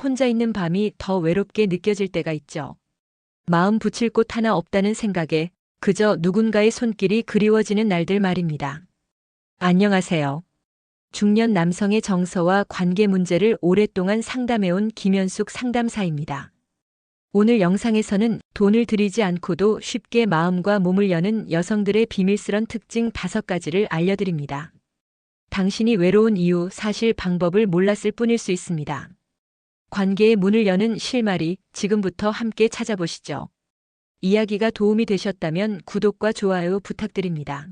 혼자 있는 밤이 더 외롭게 느껴질 때가 있죠. 마음 붙일 곳 하나 없다는 생각에 그저 누군가의 손길이 그리워지는 날들 말입니다. 안녕하세요. 중년 남성의 정서와 관계 문제를 오랫동안 상담해온 김현숙 상담사입니다. 오늘 영상에서는 돈을 들이지 않고도 쉽게 마음과 몸을 여는 여성들의 비밀스런 특징 5가지를 알려드립니다. 당신이 외로운 이유, 사실 방법을 몰랐을 뿐일 수 있습니다. 관계의 문을 여는 실마리, 지금부터 함께 찾아보시죠. 이야기가 도움이 되셨다면 구독과 좋아요 부탁드립니다.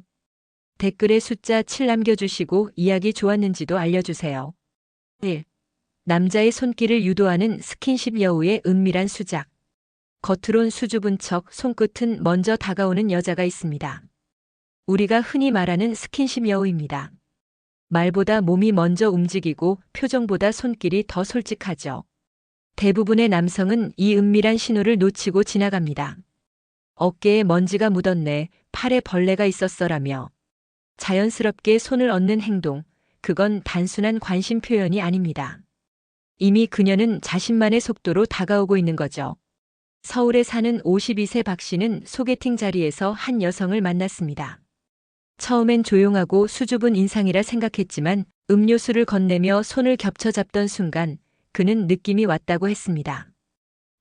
댓글에 숫자 7 남겨주시고 이야기 좋았는지도 알려주세요. 1. 남자의 손길을 유도하는 스킨십 여우의 은밀한 수작. 겉으론 수줍은 척 손끝은 먼저 다가오는 여자가 있습니다. 우리가 흔히 말하는 스킨십 여우입니다. 말보다 몸이 먼저 움직이고 표정보다 손길이 더 솔직하죠. 대부분의 남성은 이 은밀한 신호를 놓치고 지나갑니다. 어깨에 먼지가 묻었네, 팔에 벌레가 있었어라며 자연스럽게 손을 얹는 행동, 그건 단순한 관심 표현이 아닙니다. 이미 그녀는 자신만의 속도로 다가오고 있는 거죠. 서울에 사는 52세 박 씨는 소개팅 자리에서 한 여성을 만났습니다. 처음엔 조용하고 수줍은 인상이라 생각했지만 음료수를 건네며 손을 겹쳐 잡던 순간 그는 느낌이 왔다고 했습니다.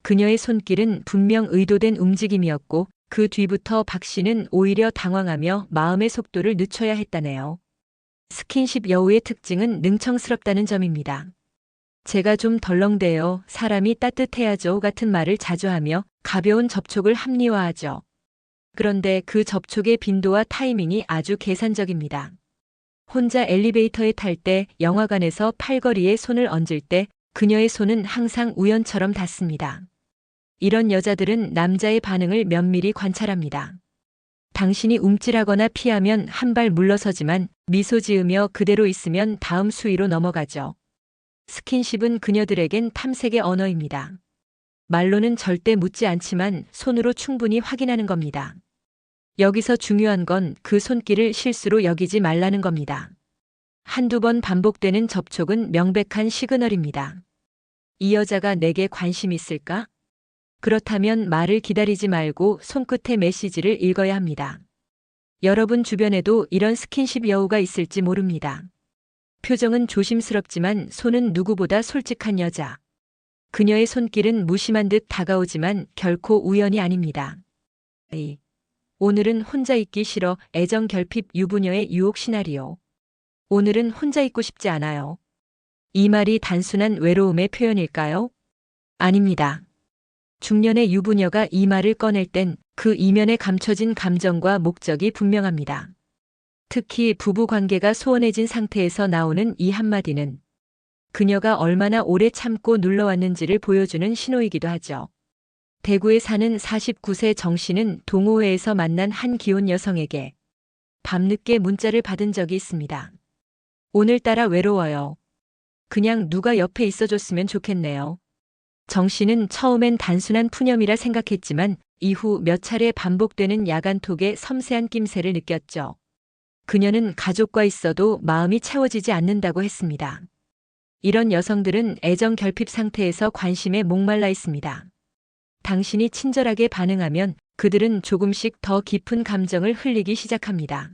그녀의 손길은 분명 의도된 움직임이었고 그 뒤부터 박 씨는 오히려 당황하며 마음의 속도를 늦춰야 했다네요. 스킨십 여우의 특징은 능청스럽다는 점입니다. 제가 좀 덜렁대요, 사람이 따뜻해야죠 같은 말을 자주 하며 가벼운 접촉을 합리화하죠. 그런데 그 접촉의 빈도와 타이밍이 아주 계산적입니다. 혼자 엘리베이터에 탈 때, 영화관에서 팔걸이에 손을 얹을 때 그녀의 손은 항상 우연처럼 닿습니다. 이런 여자들은 남자의 반응을 면밀히 관찰합니다. 당신이 움찔하거나 피하면 한 발 물러서지만 미소 지으며 그대로 있으면 다음 수위로 넘어가죠. 스킨십은 그녀들에겐 탐색의 언어입니다. 말로는 절대 묻지 않지만 손으로 충분히 확인하는 겁니다. 여기서 중요한 건 그 손길을 실수로 여기지 말라는 겁니다. 한두 번 반복되는 접촉은 명백한 시그널입니다. 이 여자가 내게 관심 있을까? 그렇다면 말을 기다리지 말고 손끝의 메시지를 읽어야 합니다. 여러분 주변에도 이런 스킨십 여우가 있을지 모릅니다. 표정은 조심스럽지만 손은 누구보다 솔직한 여자. 그녀의 손길은 무심한 듯 다가오지만 결코 우연이 아닙니다. 오늘은 혼자 있기 싫어, 애정 결핍 유부녀의 유혹 시나리오. 오늘은 혼자 있고 싶지 않아요. 이 말이 단순한 외로움의 표현일까요? 아닙니다. 중년의 유부녀가 이 말을 꺼낼 땐 그 이면에 감춰진 감정과 목적이 분명합니다. 특히 부부 관계가 소원해진 상태에서 나오는 이 한마디는 그녀가 얼마나 오래 참고 눌러왔는지를 보여주는 신호이기도 하죠. 대구에 사는 49세 정 씨는 동호회에서 만난 한 기혼 여성에게 밤늦게 문자를 받은 적이 있습니다. 오늘따라 외로워요. 그냥 누가 옆에 있어줬으면 좋겠네요. 정 씨는 처음엔 단순한 푸념이라 생각했지만 이후 몇 차례 반복되는 야간톡의 섬세한 낌새를 느꼈죠. 그녀는 가족과 있어도 마음이 채워지지 않는다고 했습니다. 이런 여성들은 애정 결핍 상태에서 관심에 목말라 있습니다. 당신이 친절하게 반응하면 그들은 조금씩 더 깊은 감정을 흘리기 시작합니다.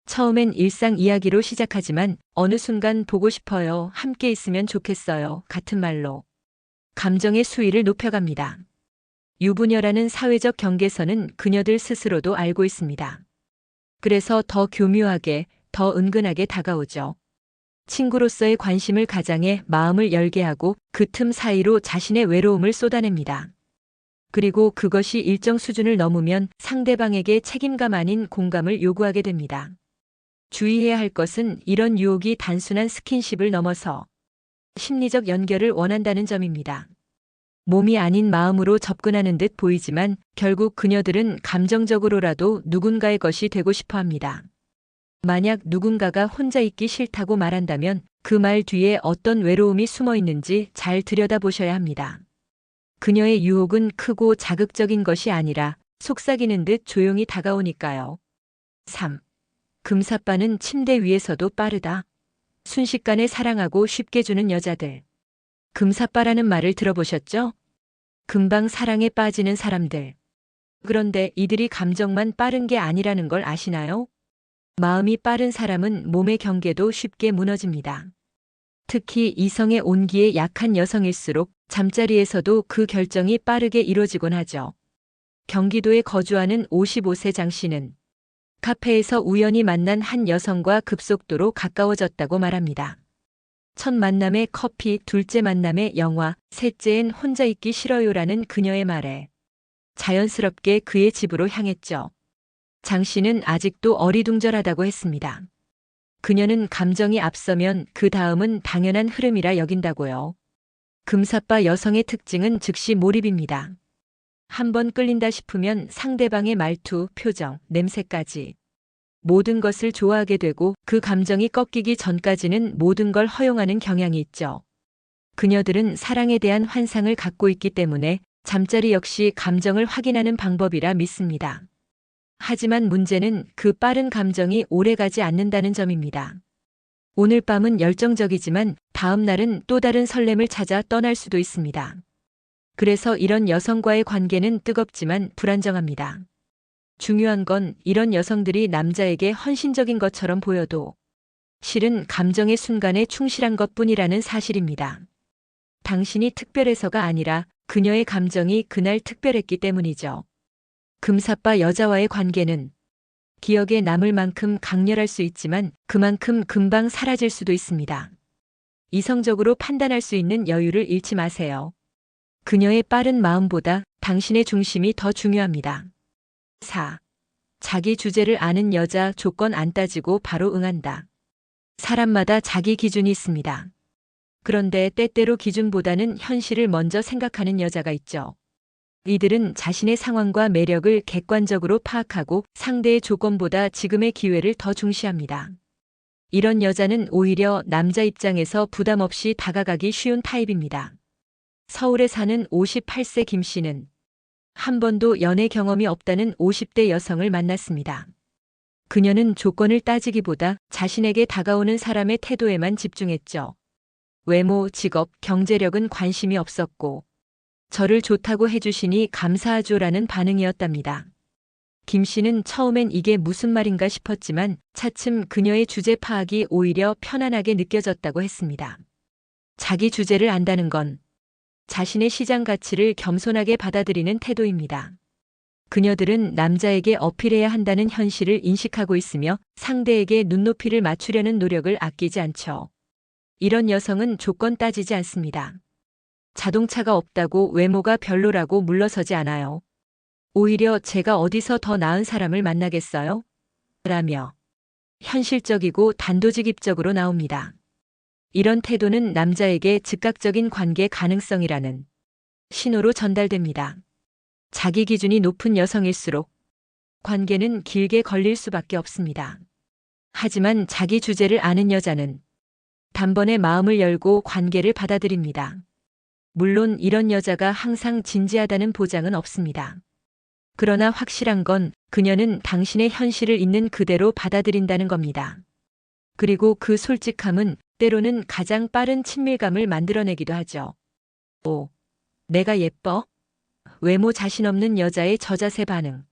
처음엔 일상 이야기로 시작하지만 어느 순간 보고 싶어요, 함께 있으면 좋겠어요 같은 말로 감정의 수위를 높여갑니다. 유부녀라는 사회적 경계선은 그녀들 스스로도 알고 있습니다. 그래서 더 교묘하게, 더 은근하게 다가오죠. 친구로서의 관심을 가장해 마음을 열게 하고 그 틈 사이로 자신의 외로움을 쏟아냅니다. 그리고 그것이 일정 수준을 넘으면 상대방에게 책임감 아닌 공감을 요구하게 됩니다. 주의해야 할 것은 이런 유혹이 단순한 스킨십을 넘어서 심리적 연결을 원한다는 점입니다. 몸이 아닌 마음으로 접근하는 듯 보이지만 결국 그녀들은 감정적으로라도 누군가의 것이 되고 싶어 합니다. 만약 누군가가 혼자 있기 싫다고 말한다면 그 말 뒤에 어떤 외로움이 숨어 있는지 잘 들여다보셔야 합니다. 그녀의 유혹은 크고 자극적인 것이 아니라 속삭이는 듯 조용히 다가오니까요. 3. 금사빠는 침대 위에서도 빠르다. 순식간에 사랑하고 쉽게 주는 여자들. 금사빠라는 말을 들어보셨죠? 금방 사랑에 빠지는 사람들. 그런데 이들이 감정만 빠른 게 아니라는 걸 아시나요? 마음이 빠른 사람은 몸의 경계도 쉽게 무너집니다. 특히 이성의 온기에 약한 여성일수록 잠자리에서도 그 결정이 빠르게 이루어지곤 하죠. 경기도에 거주하는 55세 장 씨는 카페에서 우연히 만난 한 여성과 급속도로 가까워졌다고 말합니다. 첫 만남에 커피, 둘째 만남에 영화, 셋째엔 혼자 있기 싫어요라는 그녀의 말에 자연스럽게 그의 집으로 향했죠. 장 씨는 아직도 어리둥절하다고 했습니다. 그녀는 감정이 앞서면 그 다음은 당연한 흐름이라 여긴다고요. 금사빠 여성의 특징은 즉시 몰입입니다. 한번 끌린다 싶으면 상대방의 말투, 표정, 냄새까지 모든 것을 좋아하게 되고 그 감정이 꺾이기 전까지는 모든 걸 허용하는 경향이 있죠. 그녀들은 사랑에 대한 환상을 갖고 있기 때문에 잠자리 역시 감정을 확인하는 방법이라 믿습니다. 하지만 문제는 그 빠른 감정이 오래가지 않는다는 점입니다. 오늘 밤은 열정적이지만 다음 날은 또 다른 설렘을 찾아 떠날 수도 있습니다. 그래서 이런 여성과의 관계는 뜨겁지만 불안정합니다. 중요한 건 이런 여성들이 남자에게 헌신적인 것처럼 보여도 실은 감정의 순간에 충실한 것뿐이라는 사실입니다. 당신이 특별해서가 아니라 그녀의 감정이 그날 특별했기 때문이죠. 금사빠 여자와의 관계는 기억에 남을 만큼 강렬할 수 있지만 그만큼 금방 사라질 수도 있습니다. 이성적으로 판단할 수 있는 여유를 잃지 마세요. 그녀의 빠른 마음보다 당신의 중심이 더 중요합니다. 4. 자기 주제를 아는 여자 조건 안 따지고 바로 응한다. 사람마다 자기 기준이 있습니다. 그런데 때때로 기준보다는 현실을 먼저 생각하는 여자가 있죠. 이들은 자신의 상황과 매력을 객관적으로 파악하고 상대의 조건보다 지금의 기회를 더 중시합니다. 이런 여자는 오히려 남자 입장에서 부담 없이 다가가기 쉬운 타입입니다. 서울에 사는 58세 김 씨는 한 번도 연애 경험이 없다는 50대 여성을 만났습니다. 그녀는 조건을 따지기보다 자신에게 다가오는 사람의 태도에만 집중했죠. 외모, 직업, 경제력은 관심이 없었고 저를 좋다고 해주시니 감사하죠라는 반응이었답니다. 김 씨는 처음엔 이게 무슨 말인가 싶었지만 차츰 그녀의 주제 파악이 오히려 편안하게 느껴졌다고 했습니다. 자기 주제를 안다는 건 자신의 시장 가치를 겸손하게 받아들이는 태도입니다. 그녀들은 남자에게 어필해야 한다는 현실을 인식하고 있으며 상대에게 눈높이를 맞추려는 노력을 아끼지 않죠. 이런 여성은 조건 따지지 않습니다. 자동차가 없다고 외모가 별로라고 물러서지 않아요. 오히려 제가 어디서 더 나은 사람을 만나겠어요? 라며 현실적이고 단도직입적으로 나옵니다. 이런 태도는 남자에게 즉각적인 관계 가능성이라는 신호로 전달됩니다. 자기 기준이 높은 여성일수록 관계는 길게 걸릴 수밖에 없습니다. 하지만 자기 주제를 아는 여자는 단번에 마음을 열고 관계를 받아들입니다. 물론 이런 여자가 항상 진지하다는 보장은 없습니다. 그러나 확실한 건 그녀는 당신의 현실을 있는 그대로 받아들인다는 겁니다. 그리고 그 솔직함은 때로는 가장 빠른 친밀감을 만들어내기도 하죠. 5. 내가 예뻐? 외모 자신 없는 여자의 저자세 반응.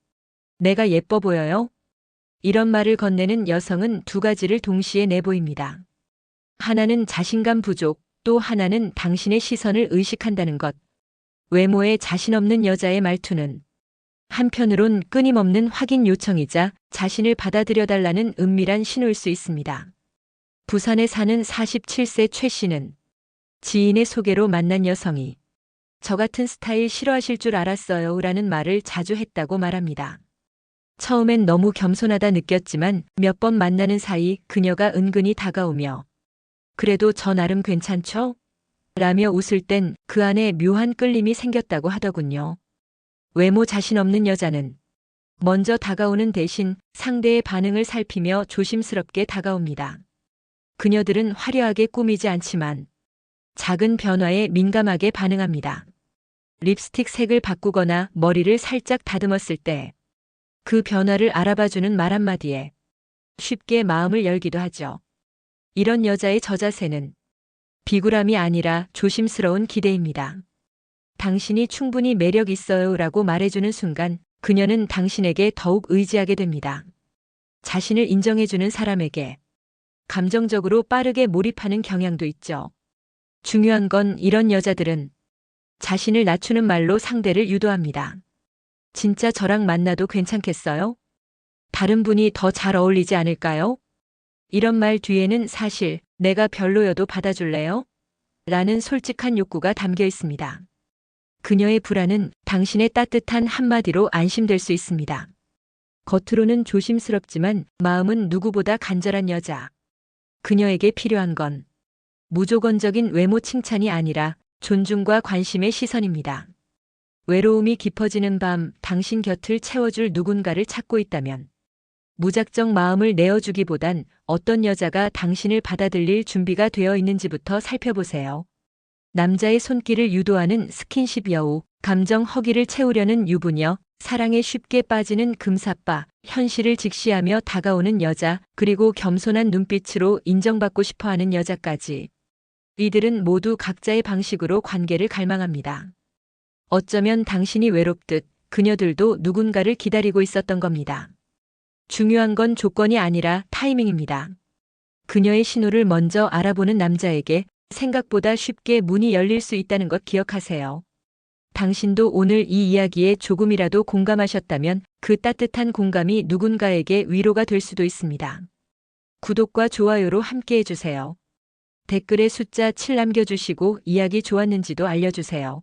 내가 예뻐 보여요? 이런 말을 건네는 여성은 두 가지를 동시에 내보입니다. 하나는 자신감 부족, 또 하나는 당신의 시선을 의식한다는 것. 외모에 자신 없는 여자의 말투는 한편으론 끊임없는 확인 요청이자 자신을 받아들여달라는 은밀한 신호일 수 있습니다. 부산에 사는 47세 최 씨는 지인의 소개로 만난 여성이 저 같은 스타일 싫어하실 줄 알았어요 라는 말을 자주 했다고 말합니다. 처음엔 너무 겸손하다 느꼈지만 몇 번 만나는 사이 그녀가 은근히 다가오며 그래도 저 나름 괜찮죠? 라며 웃을 땐 그 안에 묘한 끌림이 생겼다고 하더군요. 외모 자신 없는 여자는 먼저 다가오는 대신 상대의 반응을 살피며 조심스럽게 다가옵니다. 그녀들은 화려하게 꾸미지 않지만 작은 변화에 민감하게 반응합니다. 립스틱 색을 바꾸거나 머리를 살짝 다듬었을 때 그 변화를 알아봐주는 말 한마디에 쉽게 마음을 열기도 하죠. 이런 여자의 저자세는 비굴함이 아니라 조심스러운 기대입니다. 당신이 충분히 매력 있어요 라고 말해주는 순간 그녀는 당신에게 더욱 의지하게 됩니다. 자신을 인정해주는 사람에게 감정적으로 빠르게 몰입하는 경향도 있죠. 중요한 건 이런 여자들은 자신을 낮추는 말로 상대를 유도합니다. 진짜 저랑 만나도 괜찮겠어요? 다른 분이 더 잘 어울리지 않을까요? 이런 말 뒤에는 사실 내가 별로여도 받아줄래요? 라는 솔직한 욕구가 담겨 있습니다. 그녀의 불안은 당신의 따뜻한 한마디로 안심될 수 있습니다. 겉으로는 조심스럽지만 마음은 누구보다 간절한 여자. 그녀에게 필요한 건 무조건적인 외모 칭찬이 아니라 존중과 관심의 시선입니다. 외로움이 깊어지는 밤 당신 곁을 채워줄 누군가를 찾고 있다면 무작정 마음을 내어주기보단 어떤 여자가 당신을 받아들일 준비가 되어 있는지부터 살펴보세요. 남자의 손길을 유도하는 스킨십 여우, 감정 허기를 채우려는 유부녀, 사랑에 쉽게 빠지는 금사빠, 현실을 직시하며 다가오는 여자, 그리고 겸손한 눈빛으로 인정받고 싶어하는 여자까지. 이들은 모두 각자의 방식으로 관계를 갈망합니다. 어쩌면 당신이 외롭듯 그녀들도 누군가를 기다리고 있었던 겁니다. 중요한 건 조건이 아니라 타이밍입니다. 그녀의 신호를 먼저 알아보는 남자에게 생각보다 쉽게 문이 열릴 수 있다는 것 기억하세요. 당신도 오늘 이 이야기에 조금이라도 공감하셨다면 그 따뜻한 공감이 누군가에게 위로가 될 수도 있습니다. 구독과 좋아요로 함께 해주세요. 댓글에 숫자 7 남겨주시고 이야기 좋았는지도 알려주세요.